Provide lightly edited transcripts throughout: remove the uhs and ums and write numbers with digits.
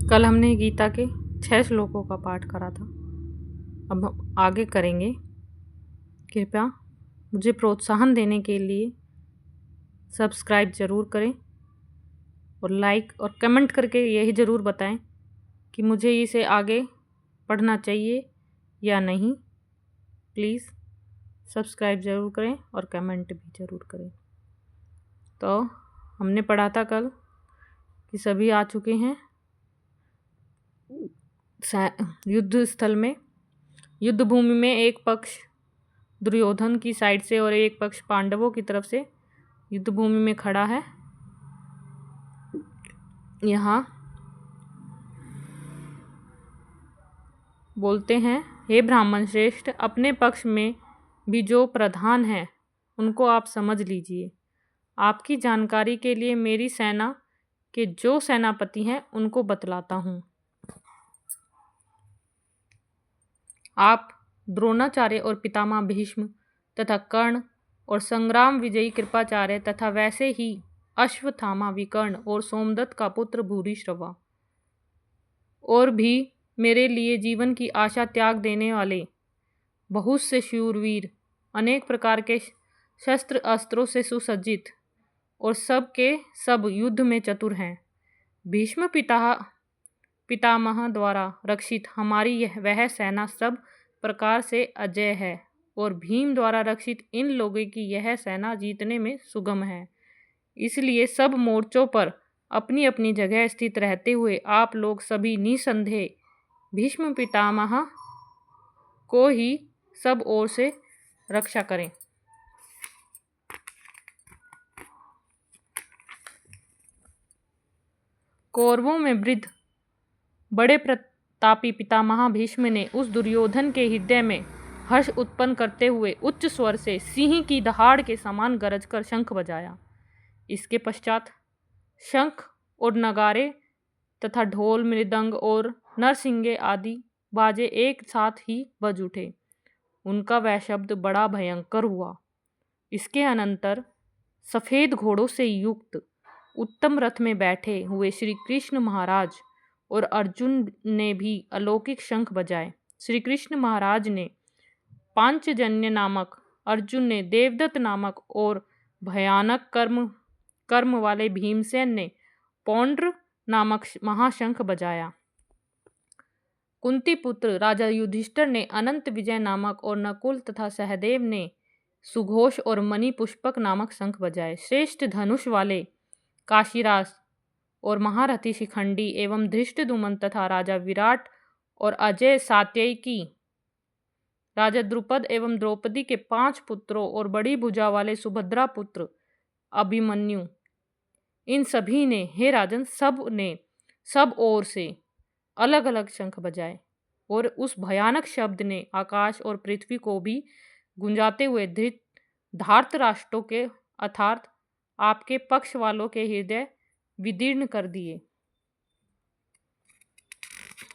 कल हमने गीता के 6 श्लोकों का पाठ करा था। अब हम आगे करेंगे। कृपया मुझे प्रोत्साहन देने के लिए सब्सक्राइब ज़रूर करें और लाइक और कमेंट करके यही ज़रूर बताएं कि मुझे इसे आगे पढ़ना चाहिए या नहीं। प्लीज़ सब्सक्राइब ज़रूर करें और कमेंट भी ज़रूर करें। तो हमने पढ़ा था कल कि सभी आ चुके हैं युद्ध स्थल में। युद्ध भूमि में एक पक्ष दुर्योधन की साइड से और एक पक्ष पांडवों की तरफ से युद्ध भूमि में खड़ा है। यहाँ बोलते हैं, हे ब्राह्मण श्रेष्ठ, अपने पक्ष में भी जो प्रधान हैं उनको आप समझ लीजिए। आपकी जानकारी के लिए मेरी सेना के जो सेनापति हैं उनको बतलाता हूँ। आप द्रोणाचार्य और पितामह भीष्म तथा कर्ण और संग्राम विजयी कृपाचार्य तथा वैसे ही अश्वत्थामा विकर्ण और सोमदत्त का पुत्र भूरिश्रवा और भी मेरे लिए जीवन की आशा त्याग देने वाले बहुत से शूरवीर, अनेक प्रकार के शस्त्र अस्त्रों से सुसज्जित और सब के सब युद्ध में चतुर हैं। भीष्म पितामह द्वारा रक्षित हमारी वह सेना सब प्रकार से अजय है और भीम द्वारा रक्षित इन लोगों की यह सेना जीतने में सुगम है। इसलिए सब मोर्चों पर अपनी अपनी जगह स्थित रहते हुए आप लोग सभी निसंदेह भीष्म पितामह को ही सब ओर से रक्षा करें। कौरवों में वृद्ध बड़े प्रतापी पितामह भीष्म ने उस दुर्योधन के हृदय में हर्ष उत्पन्न करते हुए उच्च स्वर से सिंह की दहाड़ के समान गरज कर शंख बजाया। इसके पश्चात शंख और नगारे तथा ढोल, मृदंग और नरसिंगे आदि बाजे एक साथ ही बज उठे। उनका वह शब्द बड़ा भयंकर हुआ। इसके अनंतर सफ़ेद घोड़ों से युक्त उत्तम रथ में बैठे हुए श्री कृष्ण महाराज और अर्जुन ने भी अलौकिक शंख बजाए। श्री कृष्ण महाराज ने पांचजन्य नामक, अर्जुन ने देवदत्त नामक और भयानक कर्म वाले भीमसेन ने पौंड्र नामक महाशंख बजाया। कुंती पुत्र राजा युधिष्ठिर ने अनंत विजय नामक और नकुल तथा सहदेव ने सुघोष और मणि पुष्पक नामक शंख बजाए। श्रेष्ठ धनुष वाले काशीराज और महारथी शिखंडी एवं धृष्टद्युम्न तथा राजा विराट और अजय सात्यकी, राजा द्रुपद एवं द्रौपदी के 5 पुत्रों और बड़ी भुजा वाले सुभद्रा पुत्र अभिमन्यु, इन सभी ने, हे राजन, सब ने सब ओर से अलग अलग शंख बजाए और उस भयानक शब्द ने आकाश और पृथ्वी को भी गुंजाते हुए धार्तराष्ट्रों के अर्थात आपके पक्ष वालों के हृदय विदीर्ण कर दिए।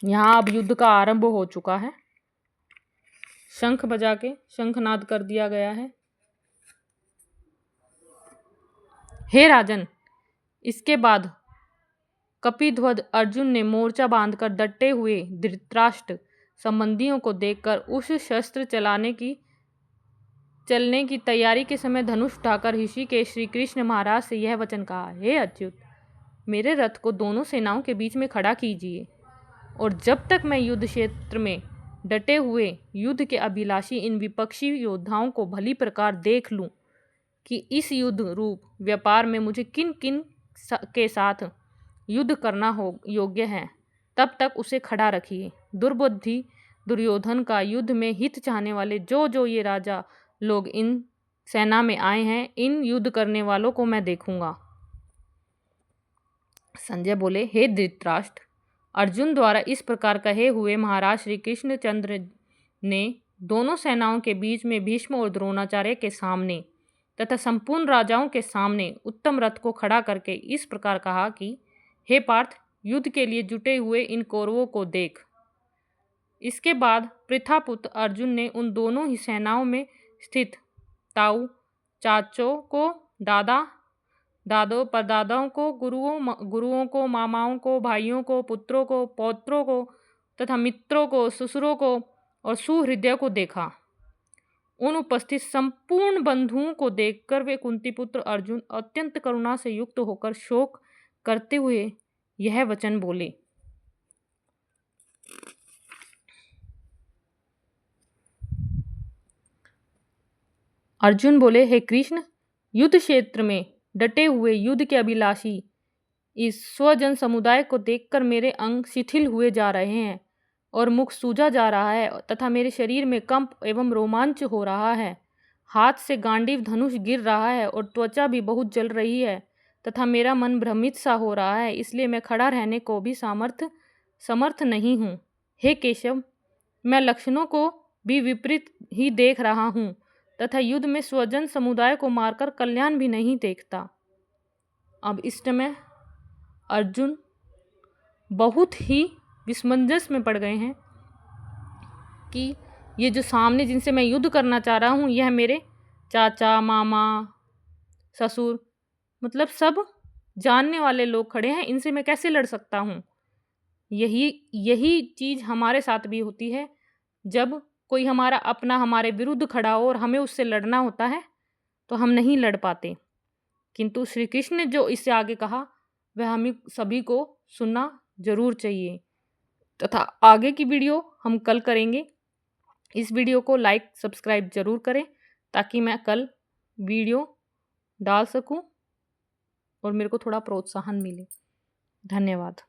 यहाँ अब युद्ध का आरंभ हो चुका है। शंख बजा के शंखनाद कर दिया गया है। हे राजन, इसके बाद कपिध्वज अर्जुन ने मोर्चा बांधकर डटे हुए धृतराष्ट्र संबंधियों को देखकर उस शस्त्र चलने की तैयारी के समय धनुष उठाकर ऋषिकेश श्री कृष्ण महाराज से यह वचन कहा, हे अच्युत, मेरे रथ को दोनों सेनाओं के बीच में खड़ा कीजिए और जब तक मैं युद्ध क्षेत्र में डटे हुए युद्ध के अभिलाषी इन विपक्षी योद्धाओं को भली प्रकार देख लूं कि इस युद्ध रूप व्यापार में मुझे किन किन के साथ युद्ध करना योग्य है, तब तक उसे खड़ा रखिए। दुर्बुद्धि दुर्योधन का युद्ध में हित चाहने वाले जो ये राजा लोग इन सेना में आए हैं, इन युद्ध करने वालों को मैं देखूंगा। संजय बोले, हे धृतराष्ट्र, अर्जुन द्वारा इस प्रकार कहे हुए महाराज श्री कृष्णचंद्र ने दोनों सेनाओं के बीच में भीष्म और द्रोणाचार्य के सामने तथा संपूर्ण राजाओं के सामने उत्तम रथ को खड़ा करके इस प्रकार कहा कि हे पार्थ, युद्ध के लिए जुटे हुए इन कौरवों को देख। इसके बाद पृथापुत्र अर्जुन ने उन दोनों ही सेनाओं में स्थित ताऊ चाचों को दादा दादों परदादाओं को, गुरुओं को, मामाओं को, भाइयों को, पुत्रों को, पौत्रों को तथा मित्रों को, ससुरों को और सुहृदयों को देखा। उन उपस्थित संपूर्ण बंधुओं को देखकर वे कुंती पुत्र अर्जुन अत्यंत करुणा से युक्त होकर शोक करते हुए यह वचन बोले। अर्जुन बोले, हे कृष्ण, युद्ध क्षेत्र में डटे हुए युद्ध के अभिलाषी इस स्वजन समुदाय को देखकर मेरे अंग शिथिल हुए जा रहे हैं और मुख सूजा जा रहा है तथा मेरे शरीर में कंप एवं रोमांच हो रहा है। हाथ से गांडीव धनुष गिर रहा है और त्वचा भी बहुत जल रही है तथा मेरा मन भ्रमित सा हो रहा है, इसलिए मैं खड़ा रहने को भी समर्थ नहीं हूँ। हे केशव, मैं लक्षणों को भी विपरीत ही देख रहा हूँ तथा युद्ध में स्वजन समुदाय को मारकर कल्याण भी नहीं देखता। अब इस समय अर्जुन बहुत ही विसमंजस में पड़ गए हैं कि ये जो सामने जिनसे मैं युद्ध करना चाह रहा हूँ, यह मेरे चाचा, मामा, ससुर, मतलब सब जानने वाले लोग खड़े हैं, इनसे मैं कैसे लड़ सकता हूँ। यही चीज़ हमारे साथ भी होती है। जब कोई हमारा अपना हमारे विरुद्ध खड़ा हो और हमें उससे लड़ना होता है तो हम नहीं लड़ पाते। किंतु श्री कृष्ण ने जो इससे आगे कहा वह हमें सभी को सुनना जरूर चाहिए तथा आगे की वीडियो हम कल करेंगे। इस वीडियो को लाइक सब्सक्राइब जरूर करें ताकि मैं कल वीडियो डाल सकूं और मेरे को थोड़ा प्रोत्साहन मिले। धन्यवाद।